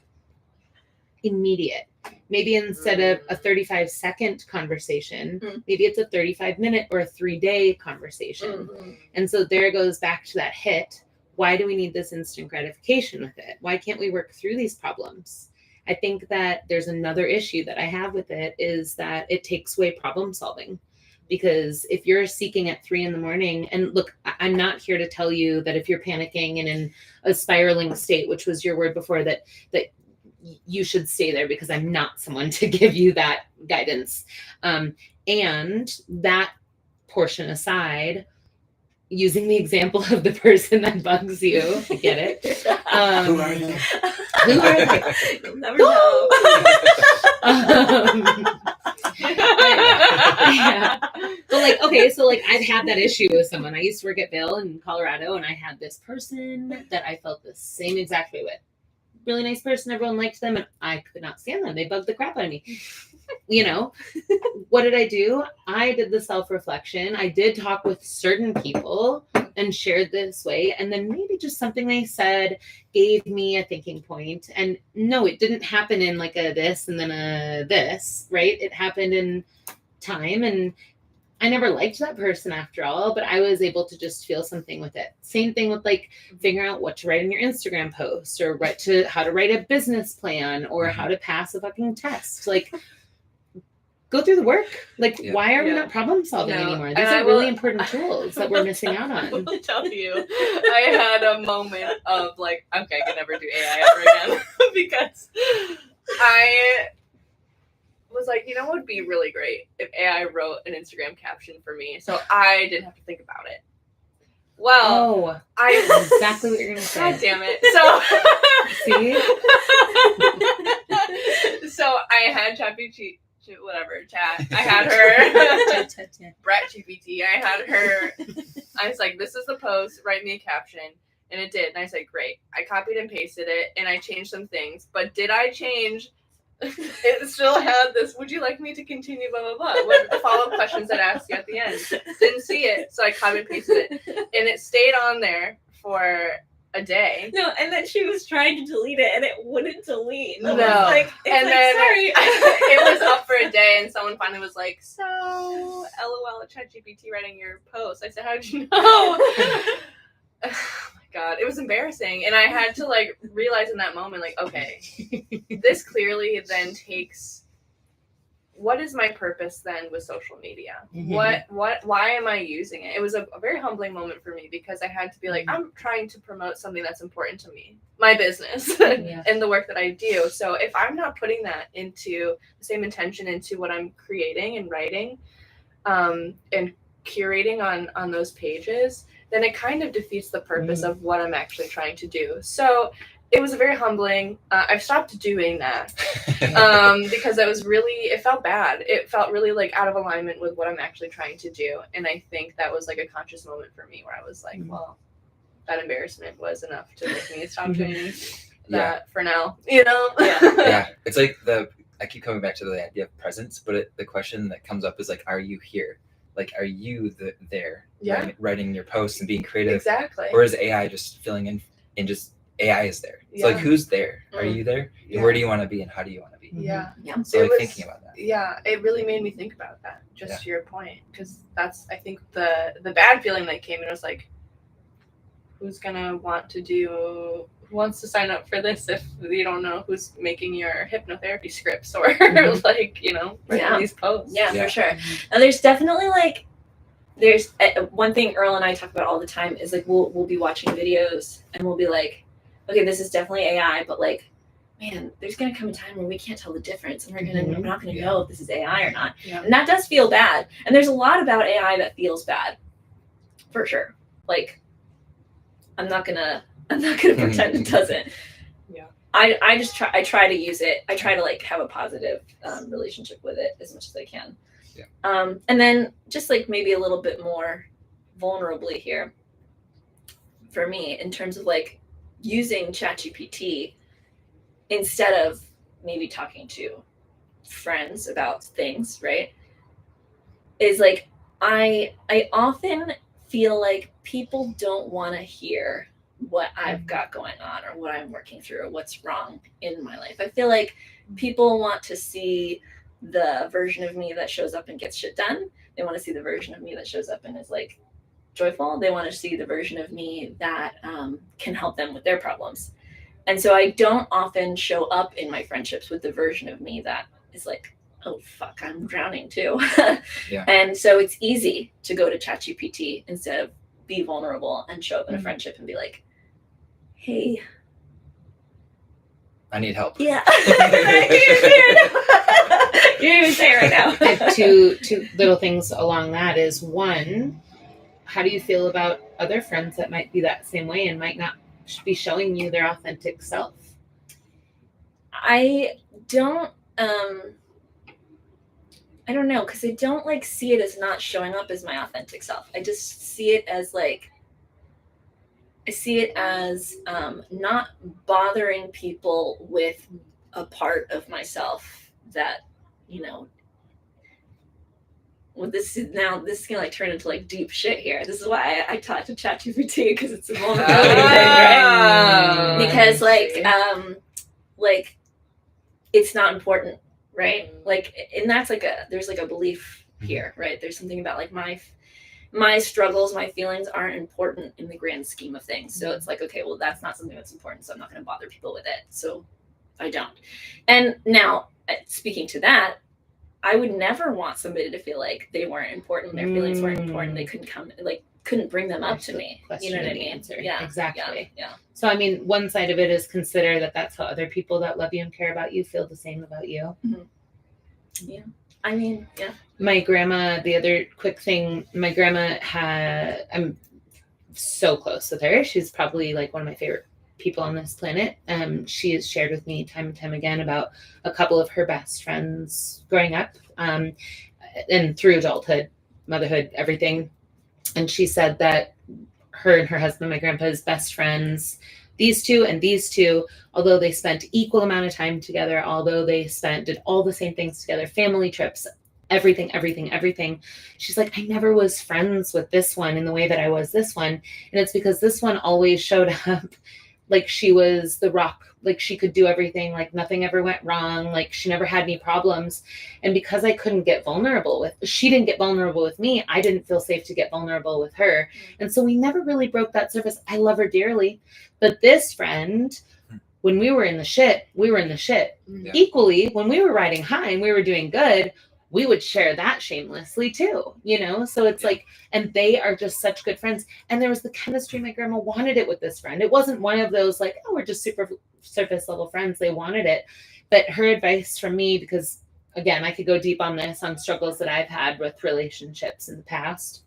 immediate. Maybe instead of a 35-second conversation, maybe it's a 35-minute or a 3-day conversation. And so there goes back to that hit. Why do we need this instant gratification with it? Why can't we work through these problems? I think that there's another issue that I have with it is that it takes away problem solving. Because if you're seeking at 3 a.m, and look, I'm not here to tell you that if you're panicking and in a spiraling state, which was your word before, that you should stay there, because I'm not someone to give you that guidance. And that portion aside, using the example of the person that bugs you, I get it. Who are they? Who are they? You'll never know. Yeah. But like, okay, so like I've had that issue with someone. I used to work at Bill in Colorado, and I had this person that I felt the same exact way with. Really nice person, everyone liked them, and I could not stand them. They bugged the crap out of me. You know, what did I do? I did the self-reflection. I did talk with certain people and shared this way, and then maybe just something they said gave me a thinking point. And no, it didn't happen in like a this and then a this, right? It happened in time, and I never liked that person after all, but I was able to just feel something with it. Same thing with like figuring out what to write in your Instagram post, or how to write a business plan, or how to pass a fucking test. Like, go through the work. Like, why are we not problem solving anymore? These are really important tools that we're missing out I on. will tell you, I had a moment of like, okay, I can never do AI ever again because I was like, you know what would be really great if AI wrote an Instagram caption for me, so I didn't have to think about it. Well, I That's exactly what you're gonna say. God damn it! So I had ChatGPT. Whatever, chat. I had her Brett GPT. I had her. I was like, "This is the post. Write me a caption," and it did. And I said, "Great." I copied and pasted it, and I changed some things. But did I change? It still had this. Would you like me to continue? Blah blah blah. What the follow-up questions that I asked you at the end? Didn't see it, so I copied and pasted it, and it stayed on there for a day. No, and then she was trying to delete it, and it wouldn't delete. No. Sorry. It was up for a day, and someone finally was like, "So, LOL, ChatGPT writing your post." I said, "How did you know?" Oh my god, it was embarrassing, and I had to like realize in that moment, like, okay, this clearly then takes. What is my purpose then with social media? Mm-hmm. Why am I using it? It was a very humbling moment for me because I had to be like, I'm trying to promote something that's important to me, my business and the work that I do. So if I'm not putting that into the same intention into what I'm creating and writing, and curating on those pages, then it kind of defeats the purpose of what I'm actually trying to do. So it was very humbling. I've stopped doing that because it felt bad. It felt really like out of alignment with what I'm actually trying to do. And I think that was like a conscious moment for me where I was like, well, that embarrassment was enough to make me stop doing that for now, you know? Yeah. It's like I keep coming back to the idea of presence, but the question that comes up is like, are you here? Like, are you there writing your posts and being creative? Exactly. Or is AI just filling in and just AI is there? It's like, who's there? Are you there? And where do you want to be and how do you want to be? Yeah. So like thinking about that. Yeah, it really made me think about that, just to your point. Because that's, I think, the bad feeling that came in was like, who wants to sign up for this if you don't know who's making your hypnotherapy scripts or like, writing these posts? Yeah, for sure. And there's definitely like, there's one thing Earl and I talk about all the time is like, we'll be watching videos and we'll be like, okay, this is definitely AI, but like, man, there's going to come a time where we can't tell the difference and we're not going to know if this is AI or not. Yeah. And that does feel bad. And there's a lot about AI that feels bad, for sure. Like, I'm not gonna pretend it doesn't. Yeah. I try to use it. I try to like have a positive relationship with it as much as I can. Yeah. And then just like maybe a little bit more vulnerably here for me in terms of like using ChatGPT instead of maybe talking to friends about things, right? Is like I often feel like people don't want to hear what I've got going on or what I'm working through or what's wrong in my life. I feel like people want to see the version of me that shows up and gets shit done. They want to see the version of me that shows up and is like joyful. They want to see the version of me that can help them with their problems. And so I don't often show up in my friendships with the version of me that is like, oh, fuck, I'm drowning too. Yeah. And so it's easy to go to ChatGPT instead of be vulnerable and show up in a friendship and be like, hey, I need help. Yeah. You didn't even say it right now. I have two little things along that is one, how do you feel about other friends that might be that same way and might not be showing you their authentic self? I don't know, because I don't like see it as not showing up as my authentic self. I just see it as like, I see it as not bothering people with a part of myself that, you know, well, this is gonna like turn into like deep shit here. This is why I talk to ChatGPT, because it's a vulnerability thing, right? Because like it's not important, right? Like, and that's like there's like a belief here, right? There's something about like my struggles, my feelings aren't important in the grand scheme of things. So it's like, okay, well, that's not something that's important, so I'm not going to bother people with it. So I don't. And now, speaking to that, I would never want somebody to feel like they weren't important, their feelings weren't important, they couldn't bring them up to me. You know what I mean? Answer. Yeah, Exactly. Yeah. So, I mean, one side of it is consider that that's how other people that love you and care about you feel the same about you. Yeah. I mean, yeah. My grandma, the other quick thing, my grandma I'm so close with her. She's probably like one of my favorite people on this planet. She has shared with me time and time again about a couple of her best friends growing up, and through adulthood, motherhood, everything. And she said that her and her husband, my grandpa's best friends, these two and these two, although they spent equal amount of time together, although they did all the same things together, family trips, everything. She's like, I never was friends with this one in the way that I was this one. And it's because this one always showed up like she was the rock, like she could do everything, like nothing ever went wrong, like she never had any problems. And because I couldn't get vulnerable she didn't get vulnerable with me, I didn't feel safe to get vulnerable with her. And so we never really broke that surface. I love her dearly. But this friend, when we were in the shit, we were in the shit. Yeah. Equally, when we were riding high and we were doing good, we would share that shamelessly too, you know? So it's like, and they are just such good friends. And there was the chemistry. My grandma wanted it with this friend. It wasn't one of those like, oh, we're just super surface level friends. They wanted it. But her advice from me, because again, I could go deep on this, on struggles that I've had with relationships in the past,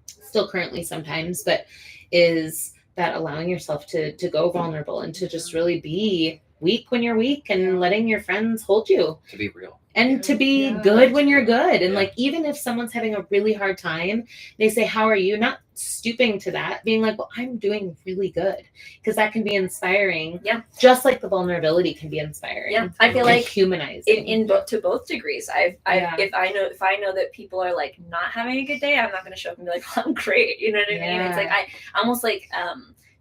still currently sometimes, but is that allowing yourself to go vulnerable and to just really be weak when you're weak and letting your friends hold you. To be real. And to be good when you're good. And like, even if someone's having a really hard time, they say, how are you? Not stooping to that, being like, well, I'm doing really good. Because that can be inspiring. Yeah. Just like the vulnerability can be inspiring. Yeah. I feel like humanizing. to both degrees. If I know that people are like not having a good day, I'm not going to show up and be like, I'm great. You know what I mean? It's like, I almost like,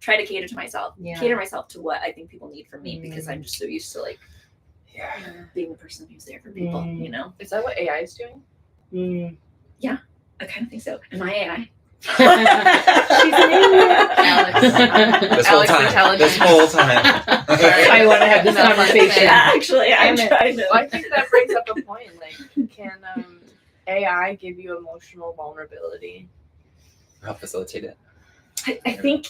try to cater myself to what I think people need from me, because I'm just so used to like, being the person who's there for people, you know? Is that what AI is doing? Yeah, I kind of think so. Am I AI? She's an idiot. This whole time. I want to have this conversation. Yeah, actually, I'm trying to. Well, I think that brings up a point. Like, can AI give you emotional vulnerability? Help facilitate it. I think,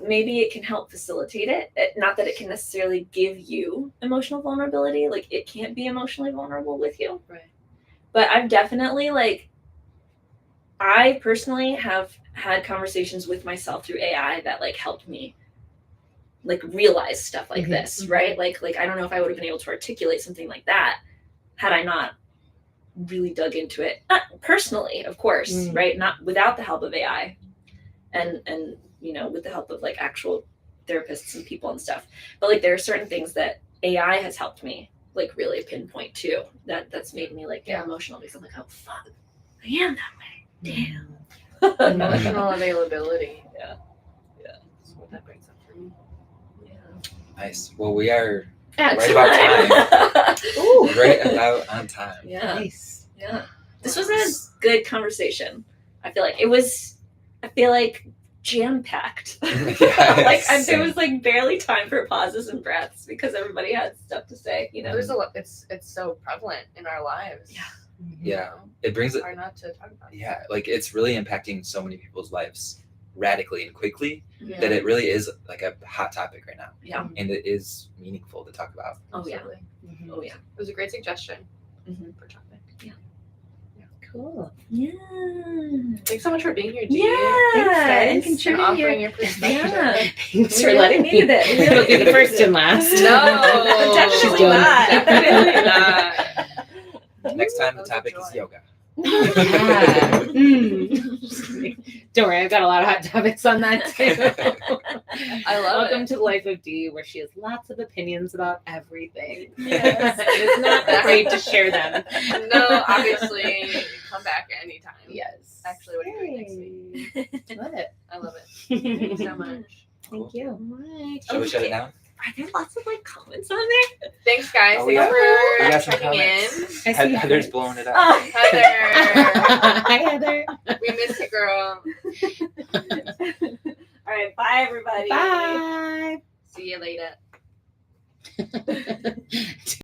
maybe it can help facilitate it. Not that it can necessarily give you emotional vulnerability. Like, it can't be emotionally vulnerable with you. Right. But I've definitely, like, I personally have had conversations with myself through AI that, like, helped me, like, realize stuff like this, right? Like, I don't know if I would have been able to articulate something like that had I not really dug into it. Personally, of course, right? Not without the help of AI. And you know, with the help of like actual therapists and people and stuff. But like, there are certain things that AI has helped me like really pinpoint too, that's made me like get emotional, because I'm like, oh fuck, I am that way. Damn. Emotional availability. Yeah. That's what that brings up for me. Yeah. Nice. Well, we are At right about time. Ooh. right about on time. Yeah. Nice. Yeah. This was a good conversation. I feel like jam-packed. There was like barely time for pauses and breaths because everybody had stuff to say, you know. There's a lot. It's so prevalent in our lives. Yeah. It brings it. Hard not to talk about. Yeah, like it's really impacting so many people's lives radically and quickly Yeah. that it really is like a hot topic right now. Yeah. And it is meaningful to talk about. Oh yeah. Absolutely. Oh yeah. It was a great suggestion Mhm. for topic. Cool. Yeah. Thanks so much for being here, Dee. Yeah. Thanks, guys. And And contributing offering your your perspective. Yeah. Thanks We for really letting me. needed it. We really It'll be the needed first it. and last. No, Definitely done. not. Definitely not. Next time the That was a topic is joy. yoga. Yeah. Don't worry, I've got a lot of hot topics on that too. I love Welcome it. to the Life of Dee, where she has lots of opinions about everything. Yes. It is not afraid to share them. No, obviously, come back at any time. Yes. Actually, what are you doing next week? Love it. I love it. Thank you so much. Thank you. Right. Shall we shut it down? Are there lots of like comments on there? Thanks, guys. Oh, we Thanks got for some checking comments. in. I see Heather's her. blowing it up. Oh. Heather, Hi, Heather. we miss you, girl. All right. Bye, everybody. Bye. See you later.